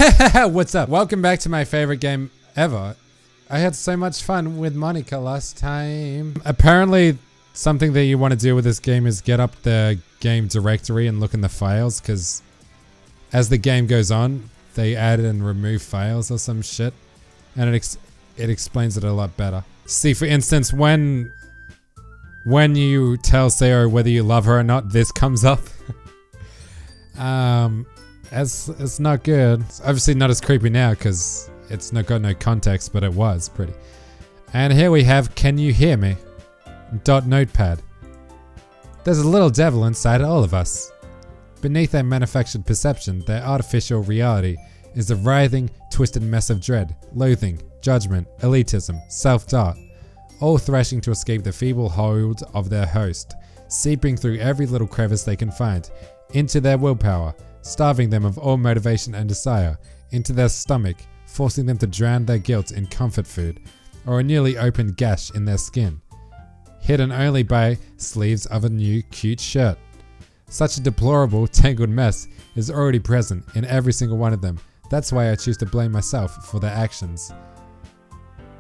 What's up? Welcome back to my favorite game ever. I had so much fun with Monica last time. Apparently, something that you want to do with this game is get up the game directory and look in the files, because as the game goes on, they add and remove files or some shit, and it explains it a lot better. See, for instance, when you tell Sayo whether you love her or not, this comes up. It's not good. It's obviously not as creepy now because it's not got no context, but it was pretty. And here we have "Can you hear me?" .notepad. There's a little devil inside all of us. Beneath their manufactured perception, their artificial reality is a writhing, twisted mess of dread, loathing, judgment, elitism, self-doubt, all thrashing to escape the feeble hold of their host, seeping through every little crevice they can find, into their willpower, starving them of all motivation and desire, into their stomach, forcing them to drown their guilt in comfort food, or a nearly open gash in their skin, hidden only by sleeves of a new cute shirt. Such a deplorable, tangled mess is already present in every single one of them. That's why I choose to blame myself for their actions.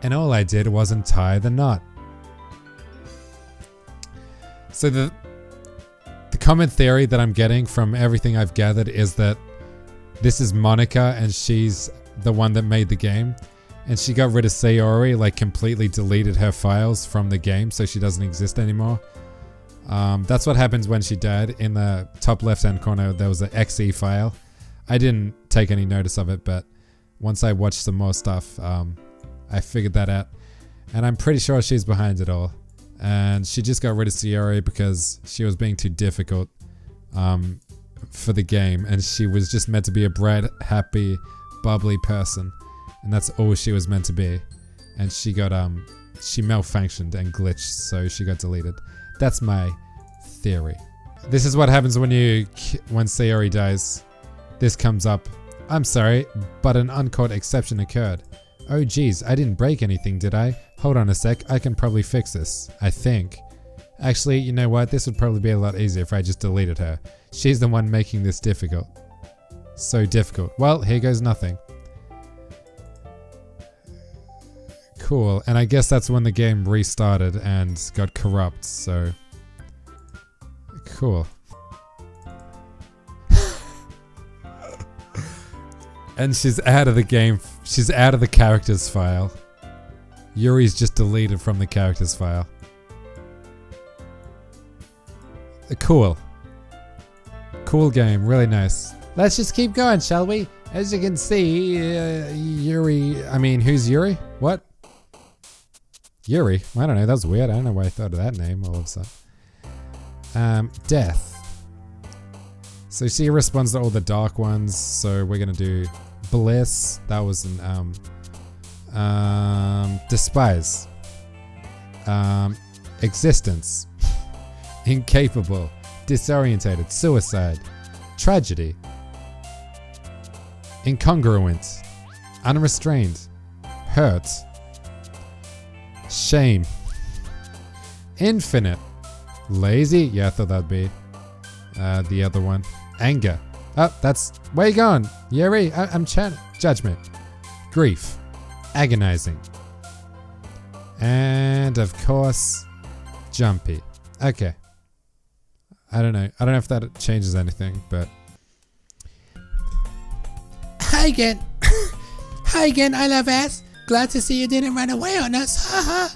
And all I did was untie the knot. So the common theory that I'm getting from everything I've gathered is that this is Monica and she's the one that made the game. And she got rid of Sayori, like completely deleted her files from the game so she doesn't exist anymore. That's what happens when she died. In the top left hand corner there was an .exe file. I didn't take any notice of it, but once I watched some more stuff, I figured that out. And I'm pretty sure she's behind it all. And she just got rid of Sayori because she was being too difficult for the game. And she was just meant to be a bright, happy, bubbly person. And that's all she was meant to be. And she got she malfunctioned and glitched, so she got deleted. That's my theory. This is what happens when Sayori dies. This comes up. I'm sorry, but an uncaught exception occurred. Oh geez, I didn't break anything, did I? Hold on a sec, I can probably fix this. I think. Actually, you know what? This would probably be a lot easier if I just deleted her. She's the one making this difficult. So difficult. Well, here goes nothing. Cool, and I guess that's when the game restarted and got corrupt, so... Cool. And she's out of the game. She's out of the characters file. Yuri's just deleted from the characters file. Cool. Cool game, really nice. Let's just keep going, shall we? As you can see, who's Yuri? What? Yuri? I don't know, that's weird. I don't know why I thought of that name all of a sudden. Death. So she responds to all the dark ones, so we're gonna do bliss. That was an despise. Existence. Incapable. Disorientated. Suicide. Tragedy. Incongruent. Unrestrained. Hurt. Shame. Infinite. Lazy? Yeah, I thought that'd be the other one. Anger. Oh, that's... Where you going? Yuri? I'm chatting. Judgment. Grief. Agonizing. And, of course, jumpy. Okay. I don't know. I don't know if that changes anything, but... Hi again. Hi again, I love ass. Glad to see you didn't run away on us. Haha.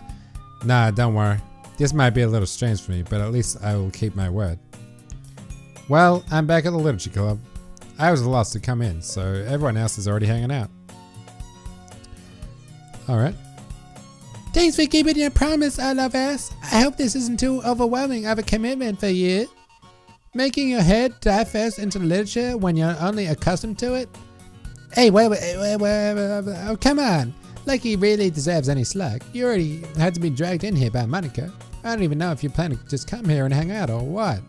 Nah, don't worry. This might be a little strange for me, but at least I will keep my word. Well, I'm back at the Literature Club. I was the last to come in, so everyone else is already hanging out. Alright. Thanks for keeping your promise, I love ass. I hope this isn't too overwhelming of a commitment for you. Making your head dive first into literature when you're only accustomed to it? Hey, wait, oh, come on. Like he really deserves any slack. You already had to be dragged in here by Monica. I don't even know if you plan to just come here and hang out or what.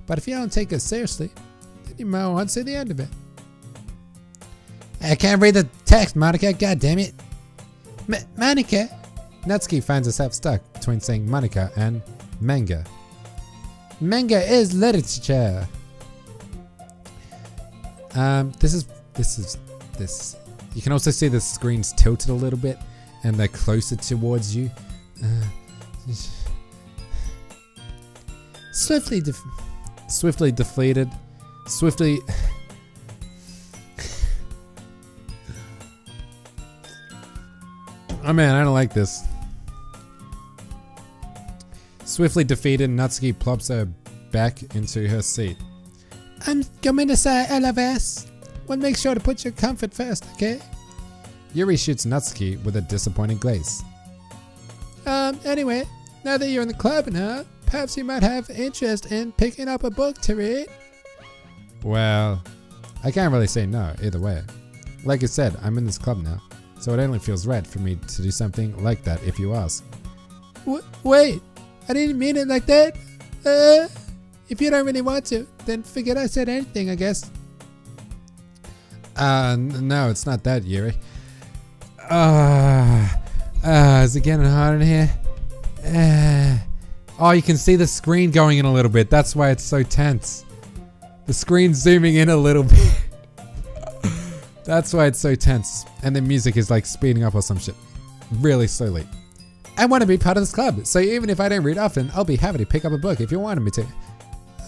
But if you don't take us seriously, then you might want to see the end of it. I can't read the text, Monica. God damn it. Monica? Natsuki finds herself stuck between saying Monica and manga. Manga is literature. This is this. You can also see the screen's tilted a little bit and they're closer towards you. Swiftly defeated. Swiftly... Oh man, I don't like this. Swiftly defeated, Natsuki plops her back into her seat. I'm going to say LFS. Well, make sure to put your comfort first, okay? Yuri shoots Natsuki with a disappointed glaze. Anyway, now that you're in the club now, perhaps you might have interest in picking up a book to read. Well, I can't really say no either way. Like I said, I'm in this club now, so it only feels right for me to do something like that if you ask. Wait, I didn't mean it like that. If you don't really want to, then forget I said anything, I guess. No, it's not that, Yuri. Is it getting hot in here? Oh, you can see the screen going in a little bit. That's why it's so tense. The screen's zooming in a little bit. That's why it's so tense. And the music is like speeding up or some shit. Really slowly. I want to be part of this club, so even if I don't read often, I'll be happy to pick up a book if you wanted me to.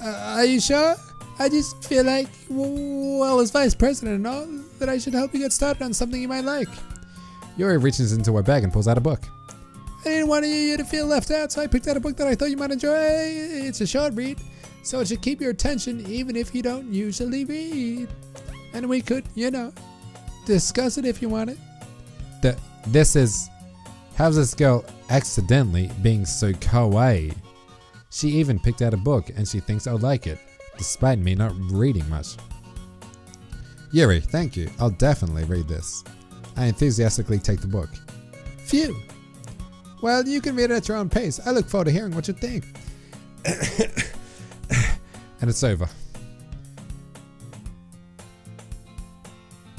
Are you sure? I just feel like, well, as vice president and all, that I should help you get started on something you might like. Yuri reaches into her bag and pulls out a book. I didn't want you to feel left out, so I picked out a book that I thought you might enjoy. It's a short read, so it should keep your attention even if you don't usually read. And we could, discuss it if you wanted. This is... How's this girl accidentally being so kawaii? She even picked out a book and she thinks I'll like it, despite me not reading much. Yuri, thank you. I'll definitely read this. I enthusiastically take the book. Phew. Well, you can read it at your own pace. I look forward to hearing what you think. And it's over.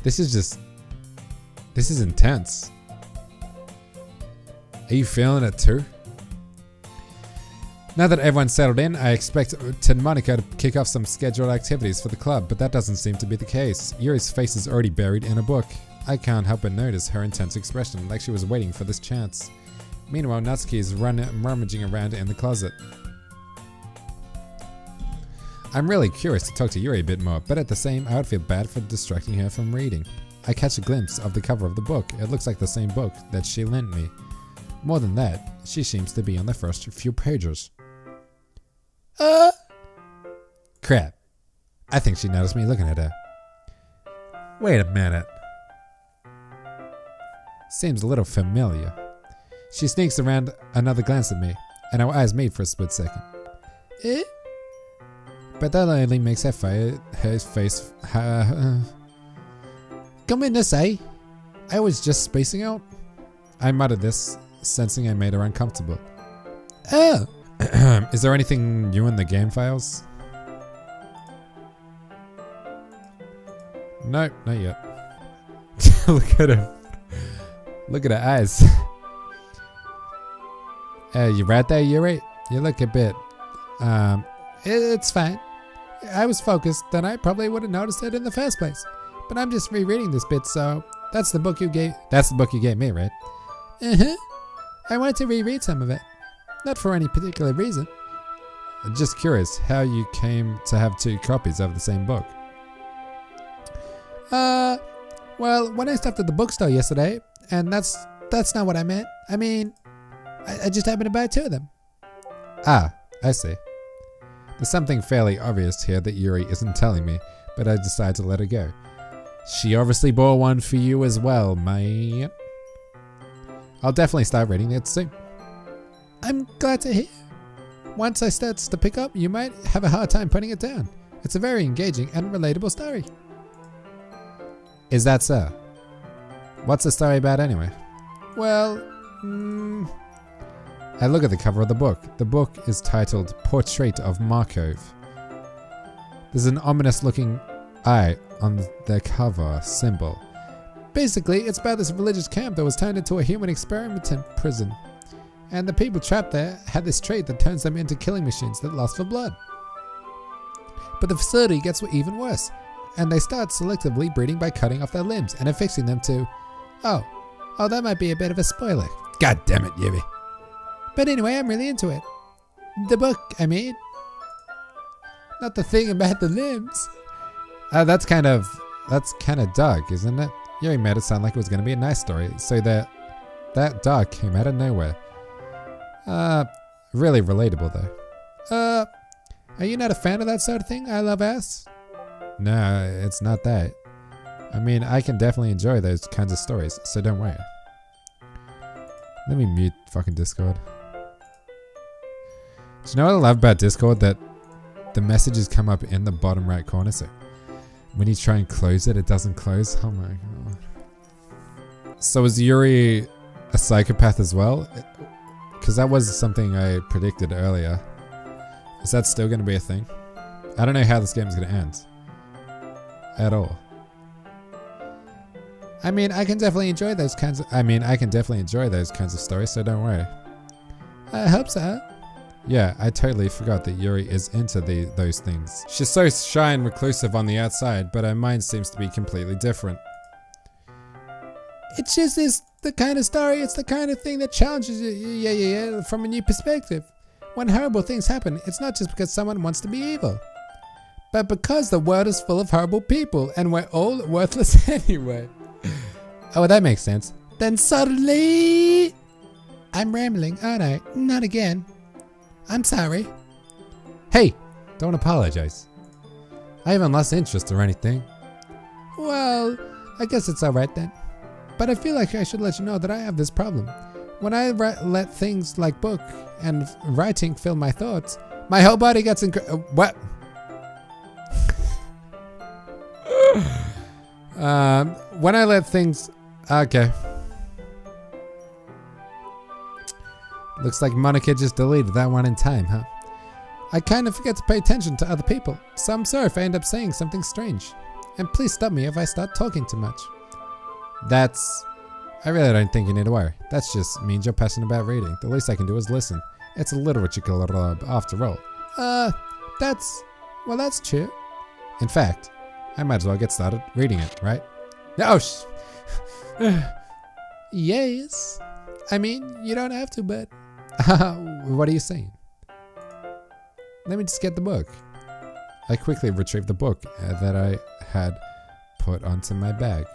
This is intense. Are you feeling it too? Now that everyone's settled in, I expect Monica to kick off some scheduled activities for the club, but that doesn't seem to be the case. Yuri's face is already buried in a book. I can't help but notice her intense expression, like she was waiting for this chance. Meanwhile, Natsuki is rummaging around in the closet. I'm really curious to talk to Yuri a bit more, but at the same, I would feel bad for distracting her from reading. I catch a glimpse of the cover of the book. It looks like the same book that she lent me. More than that, she seems to be on the first few pages. Crap. I think she noticed me looking at her. Wait a minute. Seems a little familiar. She sneaks around another glance at me, and our eyes meet for a split second. But that only makes her face... Come in to say. I was just spacing out. I muttered this, sensing I made her uncomfortable. Oh! Is there anything new in the game files? Nope, not yet. Look at her. Look at her eyes. You right there, Yuri? You look a bit... It's fine. I was focused, then I probably would have noticed it in the first place. But I'm just rereading this bit, so... That's the book you gave me, right? Uh-huh. I wanted to reread some of it. Not for any particular reason. I'm just curious how you came to have two copies of the same book. Well, when I stopped at the bookstore yesterday, and that's not what I meant. I mean, I just happened to buy two of them. Ah, I see. There's something fairly obvious here that Yuri isn't telling me, but I decide to let her go. She obviously bought one for you as well, mate. I'll definitely start reading it soon. I'm glad to hear. Once I start to pick up, you might have a hard time putting it down. It's a very engaging and relatable story. Is that so? What's the story about anyway? Well, I look at the cover of the book. The book is titled Portrait of Markov. There's an ominous looking eye on the cover symbol. Basically, it's about this religious camp that was turned into a human experimental prison. And the people trapped there had this trait that turns them into killing machines that lust for blood. But the facility gets even worse. and they start selectively breeding by cutting off their limbs and affixing them to... Oh, that might be a bit of a spoiler. God damn it, Yuri. But anyway, I'm really into it. The book, I mean. Not the thing about the limbs. That's kind of dark, isn't it? Yuri made it sound like it was going to be a nice story, so that dark came out of nowhere. Really relatable though. Are you not a fan of that sort of thing? I love ass. No, it's not that. I mean, I can definitely enjoy those kinds of stories, so don't worry. Let me mute fucking Discord. Do you know what I love about Discord? That the messages come up in the bottom right corner, so when you try and close it, it doesn't close. Oh my god. So is Yuri a psychopath as well? Because that was something I predicted earlier. Is that still going to be a thing? I don't know how this game is going to end. At all. I mean, I can definitely enjoy those kinds of stories, so don't worry. I hope so. Yeah, I totally forgot that Yuri is into those things. She's so shy and reclusive on the outside, but her mind seems to be completely different. It's just the kind of story, it's the kind of thing that challenges you from a new perspective. When horrible things happen, it's not just because someone wants to be evil, but because the world is full of horrible people and we're all worthless anyway. Oh, that makes sense. Then suddenly... I'm rambling, aren't I? Not again. I'm sorry. Hey, don't apologize. I haven't lost interest or anything. Well, I guess it's alright then. But I feel like I should let you know that I have this problem. When I let things like book and writing fill my thoughts, my whole body gets what? When I let things... Okay. Looks like Monica just deleted that one in time, huh? I kind of forget to pay attention to other people, so I'm sorry if I end up saying something strange. And please stop me if I start talking too much. I really don't think you need to worry. That just means you're passionate about reading. The least I can do is listen. It's a literature club after all. That's true. In fact, I might as well get started reading it, right? Oh, yes. I mean, you don't have to, but... What are you saying? Let me just get the book. I quickly retrieved the book that I had put onto my bag.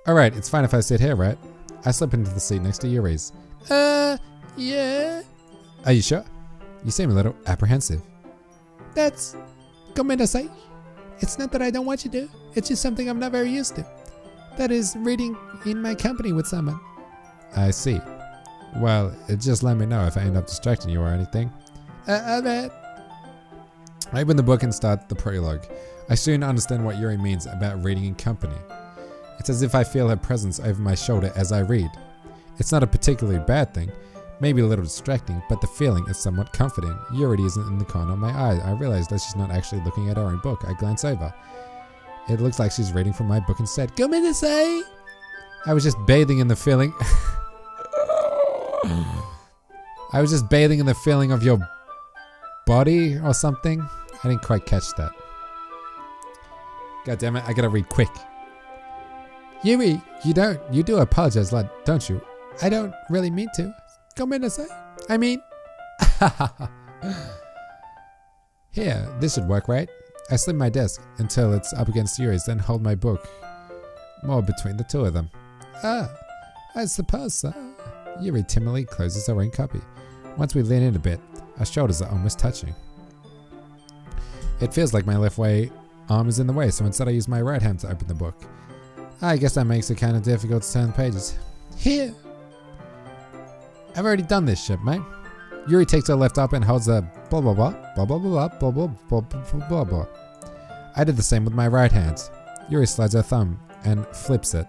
Alright, it's fine if I sit here, right? I slip into the seat next to Yuri's. Yeah. Are you sure? You seem a little apprehensive. That's... Gomendasai. It's not that I don't want you to. It's just something I'm not very used to. That is, reading in my company with someone. I see. Well, just let me know if I end up distracting you or anything. Alright. I open the book and start the prologue. I soon understand what Yuri means about reading in company. It's as if I feel her presence over my shoulder as I read. It's not a particularly bad thing, maybe a little distracting, but the feeling is somewhat comforting. Yuri isn't in the corner of my eye. I realize that she's not actually looking at her own book. I glance over. It looks like she's reading from my book instead. Come in to say. I was just bathing in the feeling. I was just bathing in the feeling of your body or something. I didn't quite catch that. God damn it, I gotta read quick. Yuri, you do apologize a lot, don't you? I don't really mean to. Come in to say. I mean. Here, this should work, right? I slip my desk until it's up against Yuri's, then hold my book more between the two of them. I suppose so. Yuri timidly closes her own copy. Once we lean in a bit, our shoulders are almost touching. It feels like my left arm is in the way, so instead I use my right hand to open the book. I guess that makes it kind of difficult to turn the pages. Here. I've already done this shit, mate. Yuri takes her left up and holds a blah blah blah blah blah blah blah blah blah blah blah blah. I did the same with my right hand. Yuri slides her thumb and flips it.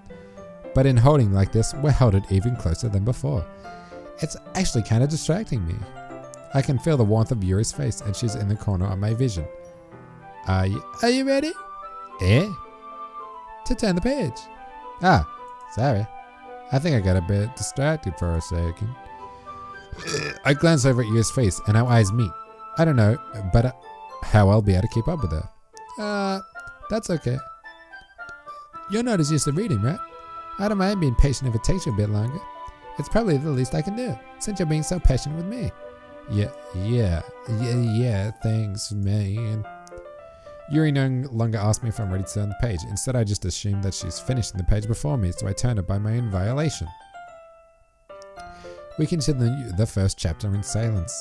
But in holding like this, we're held it even closer than before. It's actually kind of distracting me. I can feel the warmth of Yuri's face and she's in the corner of my vision. Are you ready? Eh? To turn the page. Ah, sorry. I think I got a bit distracted for a second. I glance over at Yuri's face and our eyes meet. I don't know, but how I'll be able to keep up with her. That's okay. You're not as used to reading, right? I don't mind being patient if it takes you a bit longer. It's probably the least I can do, since you're being so patient with me. Yeah, thanks, man. Yuri no longer asks me if I'm ready to turn the page. Instead, I just assume that she's finishing the page before me, so I turn it by my own violation. We continue the first chapter in silence.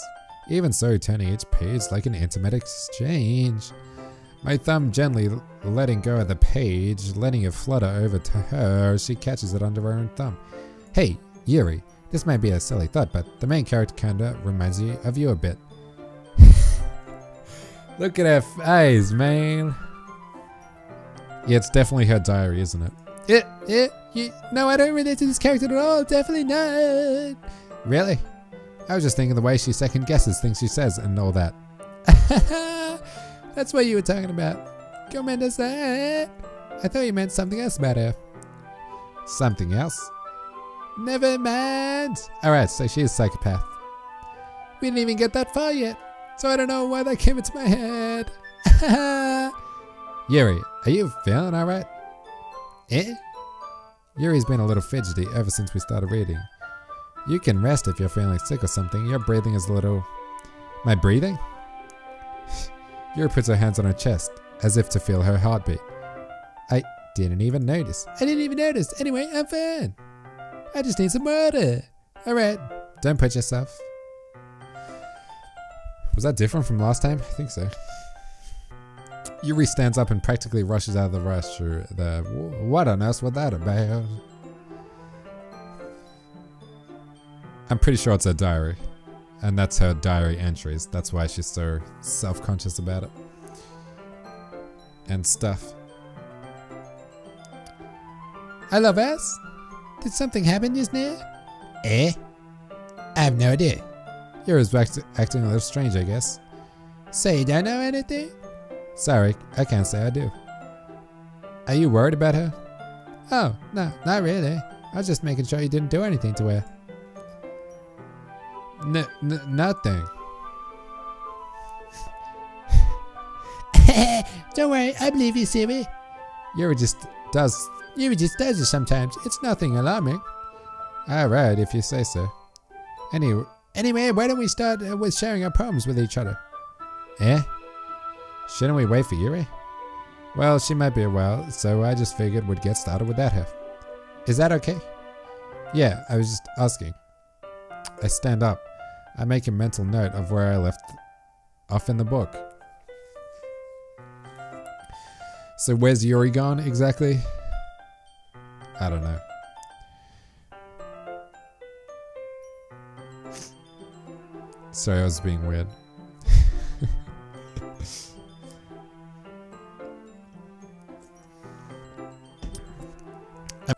Even so, turning each page like an intimate exchange. My thumb gently letting go of the page, letting it flutter over to her as she catches it under her own thumb. Hey, Yuri, this might be a silly thought, but the main character kinda reminds you of you a bit. Look at her face, man. Yeah, it's definitely her diary, isn't it? No, I don't relate to this character at all. Definitely not. Really? I was just thinking the way she second guesses things she says and all that. That's what you were talking about. Go Mendes that. I thought you meant something else about her. Something else? Never mind. Alright, so she is a psychopath. We didn't even get that far yet, so I don't know why that came into my head. Yuri, are you feeling alright? Yuri's been a little fidgety ever since we started reading. You can rest if you're feeling sick or something. Your breathing is a little... My breathing? Yuri puts her hands on her chest, as if to feel her heartbeat. I didn't even notice. Anyway, I'm fine. I just need some water. Alright. Don't put yourself. Was that different from last time? I think so. Yuri stands up and practically rushes out of the restroom. What on earth was that about? I'm pretty sure it's her diary. And that's her diary entries. That's why she's so self-conscious about it. And stuff. I love us. Did something happen just now? I have no idea. Yuri's acting a little strange, I guess. So you don't know anything? Sorry, I can't say I do. Are you worried about her? Oh, no, not really. I was just making sure you didn't do anything to her. Nothing. Don't worry, I believe you, Siri. Yuri just does it sometimes. It's nothing alarming. Alright, if you say so. Anyway, why don't we start with sharing our poems with each other? Shouldn't we wait for Yuri? Well, she might be a while, so I just figured we'd get started without her. Is that okay? Yeah, I was just asking. I stand up. I make a mental note of where I left off in the book. So where's Yuri gone exactly? I don't know. Sorry, I was being weird.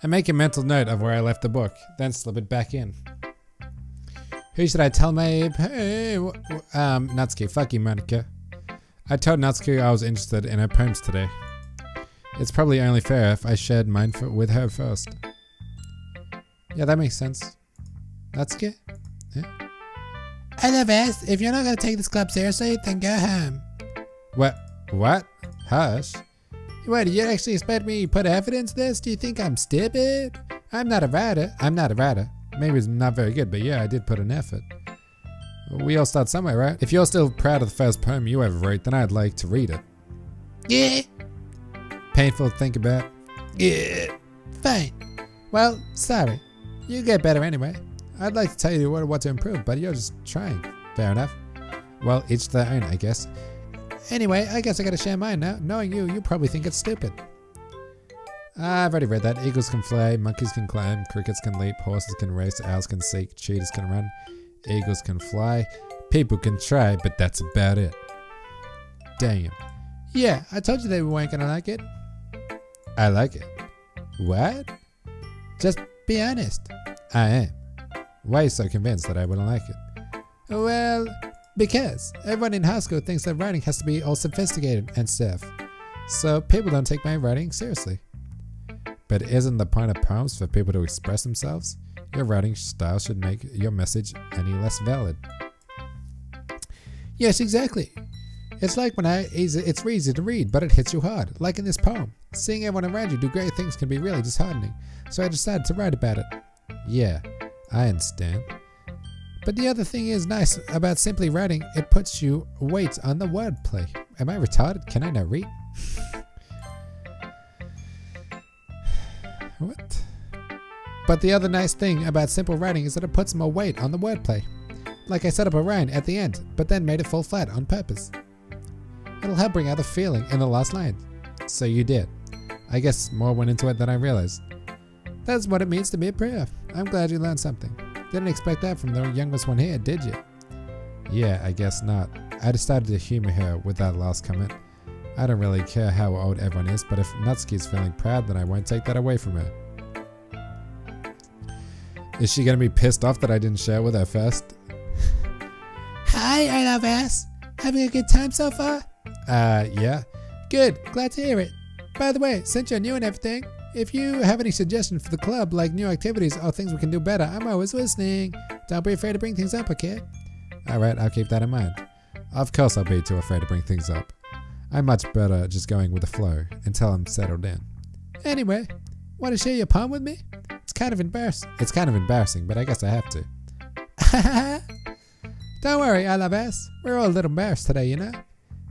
I make a mental note of where I left the book, then slip it back in. Who should I tell my... Natsuki. Fuck you, Monica. I told Natsuki I was interested in her poems today. It's probably only fair if I shared mine with her first. Yeah, that makes sense. Natsuki? Yeah. I love us. If you're not going to take this club seriously, then go home. What? Hush. What, did you actually expect me to put effort into this? Do you think I'm stupid? I'm not a writer. Maybe it's not very good, but yeah, I did put an effort. We all start somewhere, right? If you're still proud of the first poem you ever wrote, then I'd like to read it. Yeah. Painful to think about? Yeah. Fine. Well, sorry. You get better anyway. I'd like to tell you what to improve, but you're just trying. Fair enough. Well, each their own, I guess. Anyway, I guess I gotta share mine now. Knowing you probably think it's stupid. I've already read that. Eagles can fly, monkeys can climb, crickets can leap, horses can race, owls can seek, cheetahs can run, eagles can fly, people can try, but that's about it. Damn. Yeah, I told you they weren't gonna like it. I like it. What? Just be honest. I am. Why are you so convinced that I wouldn't like it? Well, because everyone in high school thinks that writing has to be all sophisticated and stuff. So people don't take my writing seriously. But isn't the point of poems for people to express themselves? Your writing style should make your message any less valid. Yes, exactly. It's like it's easy to read, but it hits you hard, like in this poem. Seeing everyone around you do great things can be really disheartening, so I decided to write about it. Yeah, I understand. But the other thing is nice about simply writing, it puts you weight on the wordplay. Am I retarded? Can I not read? What? But the other nice thing about simple writing is that it puts more weight on the wordplay. Like I set up a rhyme at the end, but then made it fall flat on purpose. It'll help bring out the feeling in the last line. So you did. I guess more went into it than I realized. That's what it means to be a prayer. I'm glad you learned something. Didn't expect that from the youngest one here, did you? Yeah, I guess not. I decided to humor her with that last comment. I don't really care how old everyone is, but if Nutski's feeling proud, then I won't take that away from her. Is she gonna be pissed off that I didn't share with her first? Hi, I love ass. Having a good time so far? Yeah. Good, glad to hear it. By the way, since you're new and everything, if you have any suggestions for the club, like new activities or things we can do better, I'm always listening. Don't be afraid to bring things up, okay? Alright, I'll keep that in mind. Of course I'll be too afraid to bring things up. I'm much better just going with the flow until I'm settled in. Anyway, want to share your poem with me? It's kind of embarrassing, but I guess I have to. Don't worry, I love ass. We're all a little embarrassed today, you know?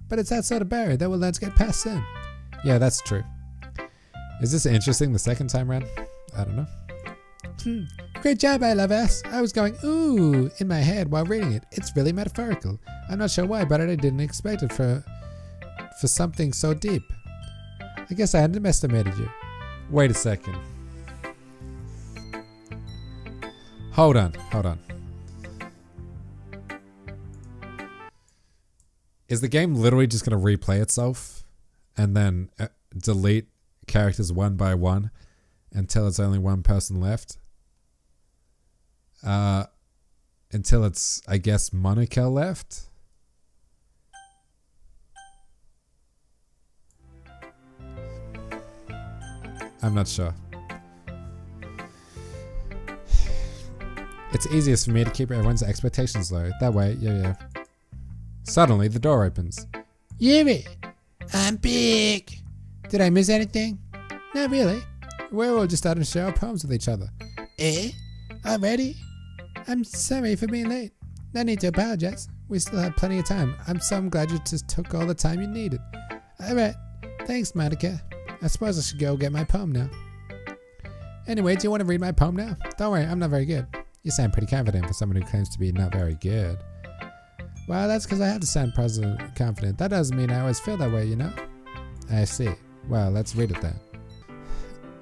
But it's that sort of barrier that we'll learn to get past soon. Yeah, that's true. Is this interesting the second time round? I don't know. Great job, I love ass. I was going, ooh, in my head while reading it. It's really metaphorical. I'm not sure why, but I didn't expect it for something so deep. I guess I underestimated you. Wait a second. Hold on. Is the game literally just going to replay itself and then delete characters one by one until it's only one person left? Until it's, I guess, Monica left? I'm not sure. It's easiest for me to keep everyone's expectations low. That way, yeah. Suddenly, the door opens. Yuri, I'm big. Did I miss anything? Not really. We're all just starting to share our poems with each other. Eh? Already? I'm sorry for being late. No need to apologize. We still have plenty of time. I'm so glad you just took all the time you needed. Alright. Thanks, Monica. I suppose I should go get my poem now. Anyway, do you want to read my poem now? Don't worry, I'm not very good. You sound pretty confident for someone who claims to be not very good. Well, that's because I have to sound confident. That doesn't mean I always feel that way, you know? I see. Well, let's read it then.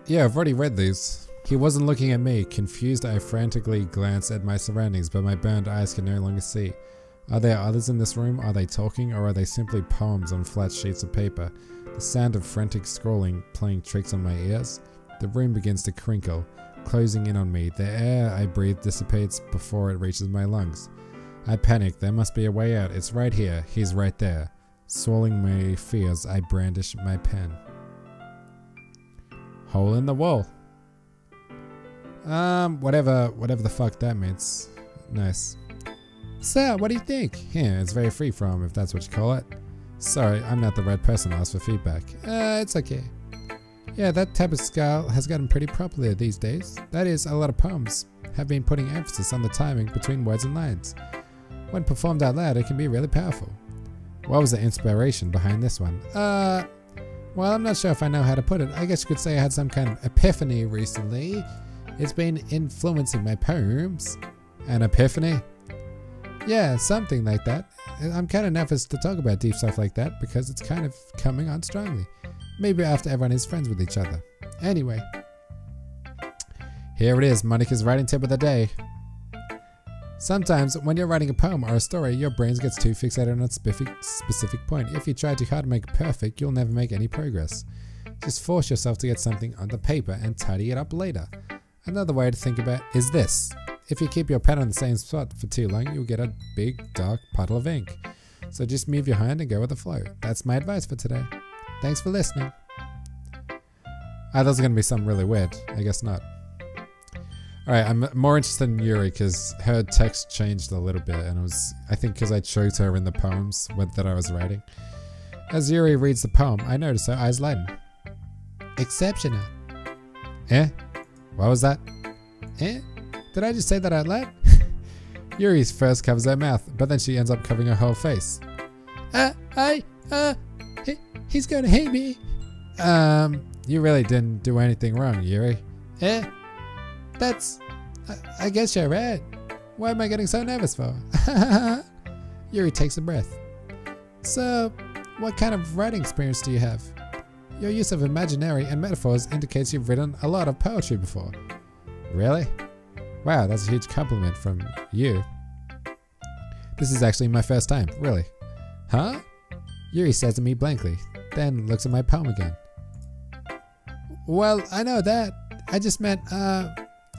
Yeah, I've already read these. He wasn't looking at me. Confused, I frantically glanced at my surroundings, but my burned eyes could no longer see. Are there others in this room? Are they talking, or are they simply poems on flat sheets of paper? The sound of frantic scrolling playing tricks on my ears. The room begins to crinkle, closing in on me. The air I breathe dissipates before it reaches my lungs. I panic. There must be a way out. It's right here. He's right there. Swallowing my fears, I brandish my pen. Hole in the wall. Whatever the fuck that means. Nice. So, what do you think? Yeah, it's very freeform, if that's what you call it. Sorry, I'm not the right person to ask for feedback. It's okay. Yeah, that type of style has gotten pretty popular these days. That is, a lot of poems have been putting emphasis on the timing between words and lines. When performed out loud, it can be really powerful. What was the inspiration behind this one? Well, I'm not sure if I know how to put it. I guess you could say I had some kind of epiphany recently. It's been influencing my poems. An epiphany? Yeah, something like that. I'm kind of nervous to talk about deep stuff like that because it's kind of coming on strongly. Maybe after everyone is friends with each other. Anyway. Here it is, Monica's writing tip of the day. Sometimes, when you're writing a poem or a story, your brain gets too fixated on a specific point. If you try too hard to make it perfect, you'll never make any progress. Just force yourself to get something on the paper and tidy it up later. Another way to think about it is this. If you keep your pen on the same spot for too long, you'll get a big, dark puddle of ink. So just move your hand and go with the flow. That's my advice for today. Thanks for listening. I thought it was going to be something really weird. I guess not. Alright, I'm more interested in Yuri because her text changed a little bit, and it was, I think, because I chose her in the poems that I was writing. As Yuri reads the poem, I notice her eyes lighten. Exceptional. Eh? What was that? Eh? Did I just say that out loud? Yuri first covers her mouth, but then she ends up covering her whole face. He's gonna hate me. You really didn't do anything wrong, Yuri. Eh? I guess you're right. What am I getting so nervous for? Yuri takes a breath. So, what kind of writing experience do you have? Your use of imaginary and metaphors indicates you've written a lot of poetry before. Really? Wow, that's a huge compliment from you. This is actually my first time, really. Huh? Yuri stares at me blankly, then looks at my poem again. Well, I know that. I just meant,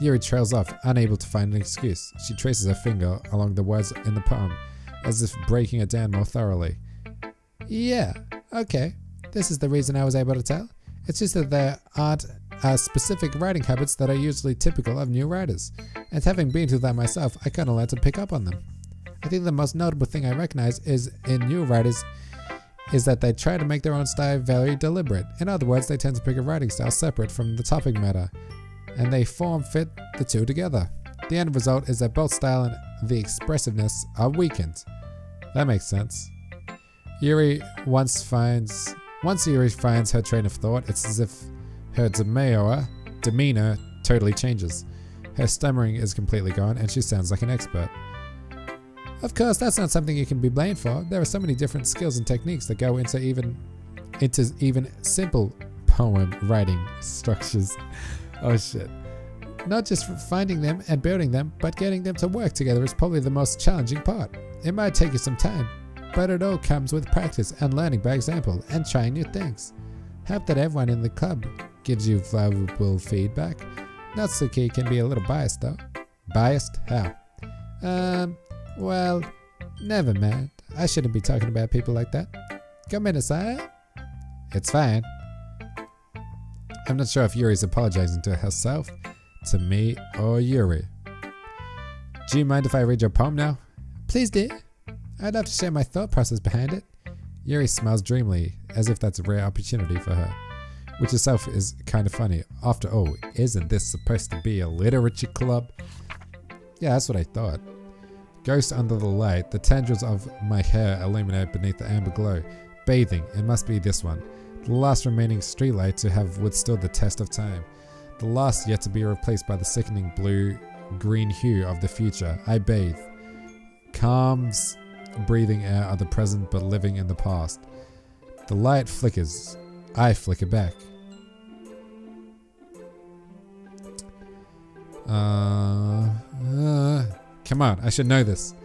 Yuri trails off, unable to find an excuse. She traces her finger along the words in the poem, as if breaking it down more thoroughly. Yeah, okay. This is the reason I was able to tell. It's just that there aren't specific writing habits that are usually typical of new writers. And having been through that myself, I kind of learned to pick up on them. I think the most notable thing I recognize is in new writers is that they try to make their own style very deliberate. In other words, they tend to pick a writing style separate from the topic matter, and they form fit the two together. The end result is that both style and the expressiveness are weakened. That makes sense. Once Yuri finds her train of thought, it's as if her demeanor totally changes. Her stammering is completely gone, and she sounds like an expert. Of course, that's not something you can be blamed for. There are so many different skills and techniques that go into even simple Poem writing structures. Oh shit. Not just finding them and building them, but getting them to work together is probably the most challenging part. It might take you some time, but it all comes with practice and learning by example and trying new things. Hope that everyone in the club gives you valuable feedback. Natsuki can be a little biased though. Biased? How? Well, never mind. I shouldn't be talking about people like that. Come inside. It's fine. I'm not sure if Yuri's apologizing to herself, to me, or Yuri. Do you mind if I read your poem now? Please do. I'd love to share my thought process behind it. Yuri smiles dreamily, as if that's a rare opportunity for her, which itself is kind of funny. After all, isn't this supposed to be a literature club? Yeah, that's what I thought. Ghost under the light, the tendrils of my hair illuminate beneath the amber glow. Bathing, it must be this one. The last remaining streetlight to have withstood the test of time. The last yet to be replaced by the sickening blue-green hue of the future. I bathe. Calms, breathing air of the present but living in the past. The light flickers. I flicker back. Come on, I should know this.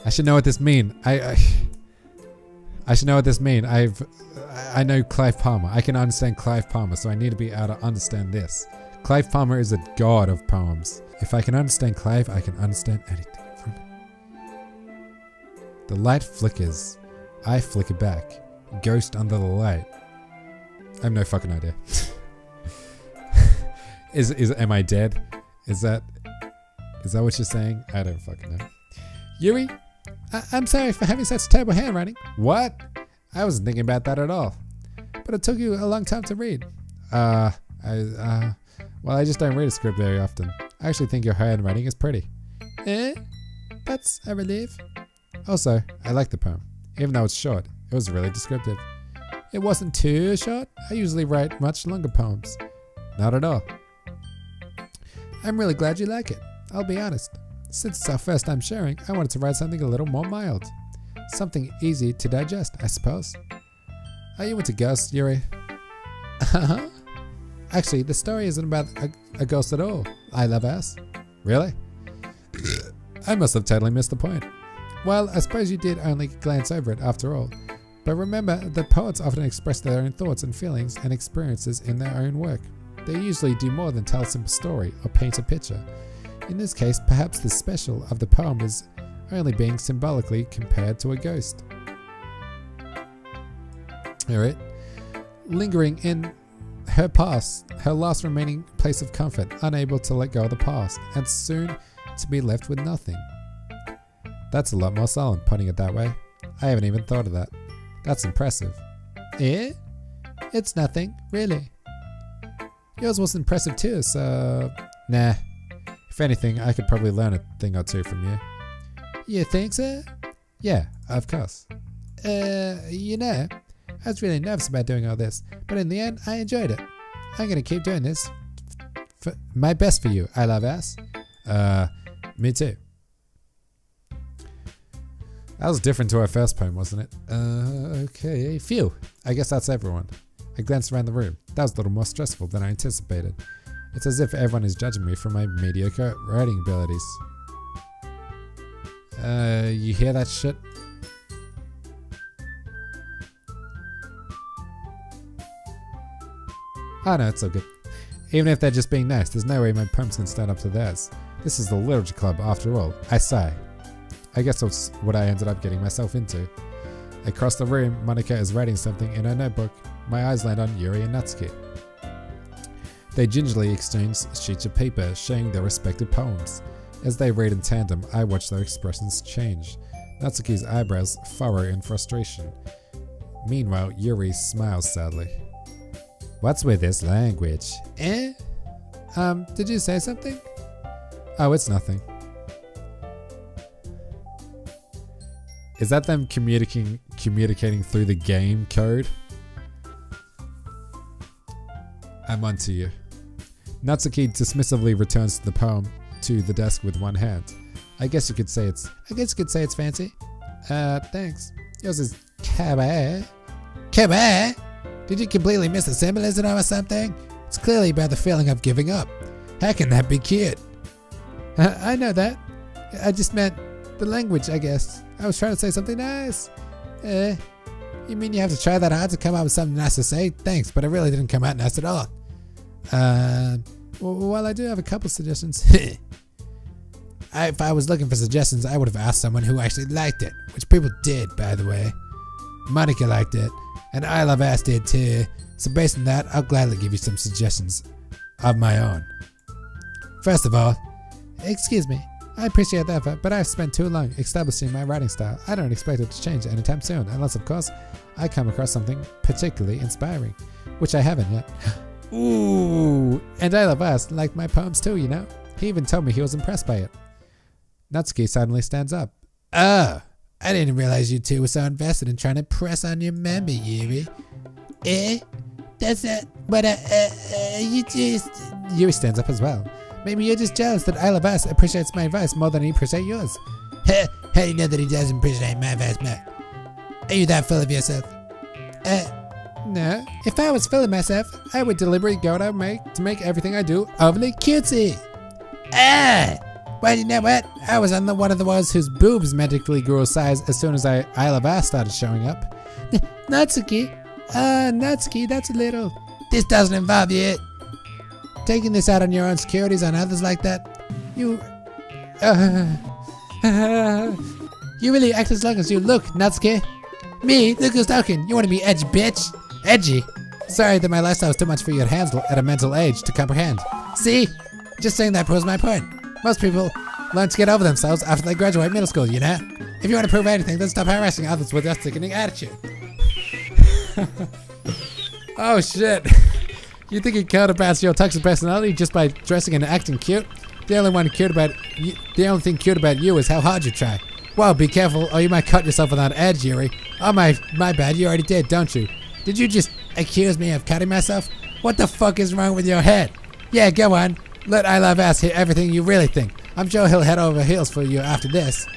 I should know what this means. I should know what this means. I know Clive Palmer. I can understand Clive Palmer, so I need to be able to understand this. Clive Palmer is a god of poems. If I can understand Clive, I can understand anything. The light flickers. I flicker back. Ghost under the light. I have no fucking idea. Am I dead? Is that what you're saying? I don't fucking know. Yuri, I'm sorry for having such terrible handwriting. What? I wasn't thinking about that at all. But it took you a long time to read. Well, I just don't read a script very often. I actually think your handwriting is pretty. Eh? That's a relief. Also, I like the poem. Even though it's short, it was really descriptive. It wasn't too short. I usually write much longer poems. Not at all. I'm really glad you like it. I'll be honest. Since it's our first time sharing, I wanted to write something a little more mild. Something easy to digest, I suppose. Are you into ghosts, Yuri? Uh-huh. Actually, the story isn't about a ghost at all. I love us. Really? I must have totally missed the point. Well, I suppose you did only glance over it after all. But remember that poets often express their own thoughts and feelings and experiences in their own work. They usually do more than tell a simple story or paint a picture. In this case, perhaps the special of the poem is only being symbolically compared to a ghost. Alright. Lingering in her past, her last remaining place of comfort, unable to let go of the past, and soon to be left with nothing. That's a lot more solemn, putting it that way. I haven't even thought of that. That's impressive. Eh? It's nothing, really. Yours was impressive too, so... Nah. If anything, I could probably learn a thing or two from you. You think so? Yeah, of course. You know, I was really nervous about doing all this, but in the end, I enjoyed it. I'm gonna keep doing this. My best for you, I love ass. Me too. That was different to our first poem, wasn't it? Okay, phew. I guess that's everyone. I glanced around the room. That was a little more stressful than I anticipated. It's as if everyone is judging me for my mediocre writing abilities. You hear that shit? Oh no, it's all good. Even if they're just being nice, there's no way my poems can stand up to theirs. This is the literature club after all. I sigh. I guess that's what I ended up getting myself into. Across the room, Monica is writing something in her notebook. My eyes land on Yuri and Natsuki. They gingerly exchange sheets of paper, sharing their respective poems. As they read in tandem, I watch their expressions change. Natsuki's eyebrows furrow in frustration. Meanwhile, Yuri smiles sadly. What's with this language? Eh? Did you say something? Oh, it's nothing. Is that them communicating through the game code? I'm onto you. Natsuki dismissively returns the poem to the desk with one hand. I guess you could say it's fancy. Thanks. Yours is cabaret. Cabaret? Did you completely miss the symbolism or something? It's clearly about the feeling of giving up. How can that be cute? I know that. I just meant the language, I guess. I was trying to say something nice. You mean you have to try that hard to come up with something nice to say? Thanks, but it really didn't come out nice at all. Well, I do have a couple suggestions. If I was looking for suggestions, I would have asked someone who actually liked it, which people did, by the way. Monica liked it, and I Love Ass did too. So based on that, I'll gladly give you some suggestions of my own. First of all, excuse me, I appreciate the effort, but I've spent too long establishing my writing style. I don't expect it to change anytime soon, unless, of course, I come across something particularly inspiring, which I haven't yet. Ooh, and I Love Us liked my poems too, you know? He even told me he was impressed by it. Natsuki suddenly stands up. Oh, I didn't realize you two were so invested in trying to press on your member, Yuri. That's it, but you just... Yuri stands up as well. Maybe you're just jealous that I Love Us appreciates my advice more than he appreciates yours. How do you know that he doesn't appreciate my advice more? Are you that full of yourself? No. If I was full of myself, I would deliberately go out of my way to make everything I do overly cutesy. Well, you know what? I was on one of the ones whose boobs magically grew a size as soon as I Love Us started showing up. Natsuki, that's a little... This doesn't involve you. Taking this out on your own securities on others like that, you really act as long as you look, Natsuki. Me? Look who's talking. You want to be edgy, bitch? Edgy? Sorry that my lifestyle is too much for you to handle at a mental age to comprehend. See? Just saying that proves my point. Most people learn to get over themselves after they graduate middle school, you know? If you want to prove anything, then stop harassing others with your sickening attitude. Oh shit. You think you cared about your toxic personality just by dressing and acting cute? The only thing cute about you is how hard you try. Well, be careful or you might cut yourself on that edge, Yuri. Oh my bad, you already did, don't you? Did you just accuse me of cutting myself? What the fuck is wrong with your head? Yeah, go on. Let I Love Ass hear everything you really think. I'm sure he'll head over heels for you after this.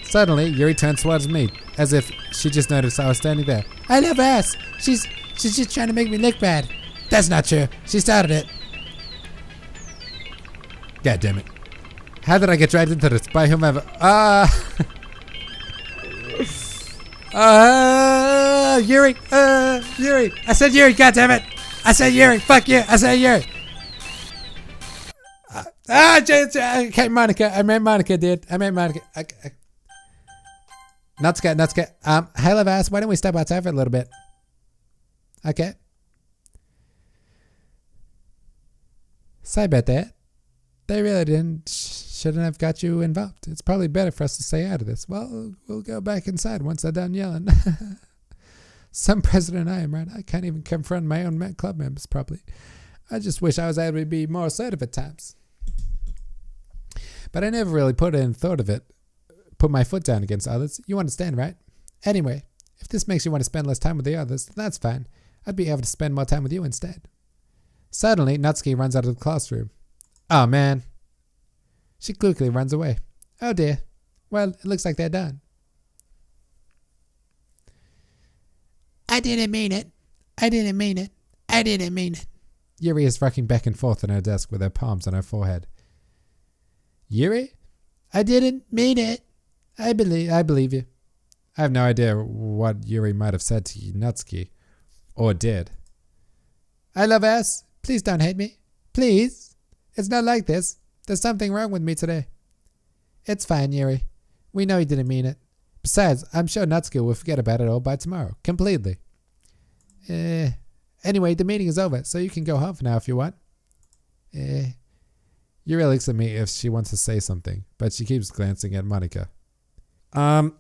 Suddenly, Yuri turns towards me, as if she just noticed I was standing there. I Love Ass! She's just trying to make me look bad. That's not true. She started it. God damn it. How did I get dragged into this? By whomever? Yuri! Yuri! I said Yuri, god damn it! I said Yuri! Fuck you! I said Yuri! Okay, Monica. I meant Monica, dude. I meant Monica. Natsuka. Hey, Love Ass, why don't we step outside for a little bit? Okay. Sorry about that. They really shouldn't have got you involved. It's probably better for us to stay out of this. Well, we'll go back inside once they're done yelling. Some president I am, right? I can't even confront my own club members properly. I just wish I was able to be more assertive at times. But I never really put in thought of it. Put my foot down against others. You understand, right? Anyway, if this makes you want to spend less time with the others, then that's fine. I'd be able to spend more time with you instead. Suddenly, Natsuki runs out of the classroom. Oh, man. She quickly runs away. Oh, dear. Well, it looks like they're done. I didn't mean it. I didn't mean it. I didn't mean it. Yuri is rocking back and forth on her desk with her palms on her forehead. Yuri? I didn't mean it. I believe you. I have no idea what Yuri might have said to Natsuki. Or did. I love ass. Please don't hate me. Please. It's not like this. There's something wrong with me today. It's fine, Yuri. We know you didn't mean it. Besides, I'm sure Natsuki will forget about it all by tomorrow. Completely. Anyway, the meeting is over, so you can go home for now if you want. Yuri looks at me if she wants to say something, but she keeps glancing at Monica. I'm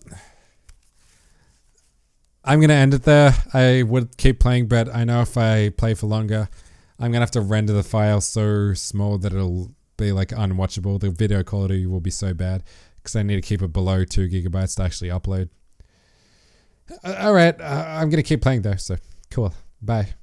going to end it there. I would keep playing, but I know if I play for longer, I'm going to have to render the file so small that it'll be like unwatchable. The video quality will be so bad because I need to keep it below 2 gigabytes to actually upload. All right. I'm going to keep playing though. So cool. Bye.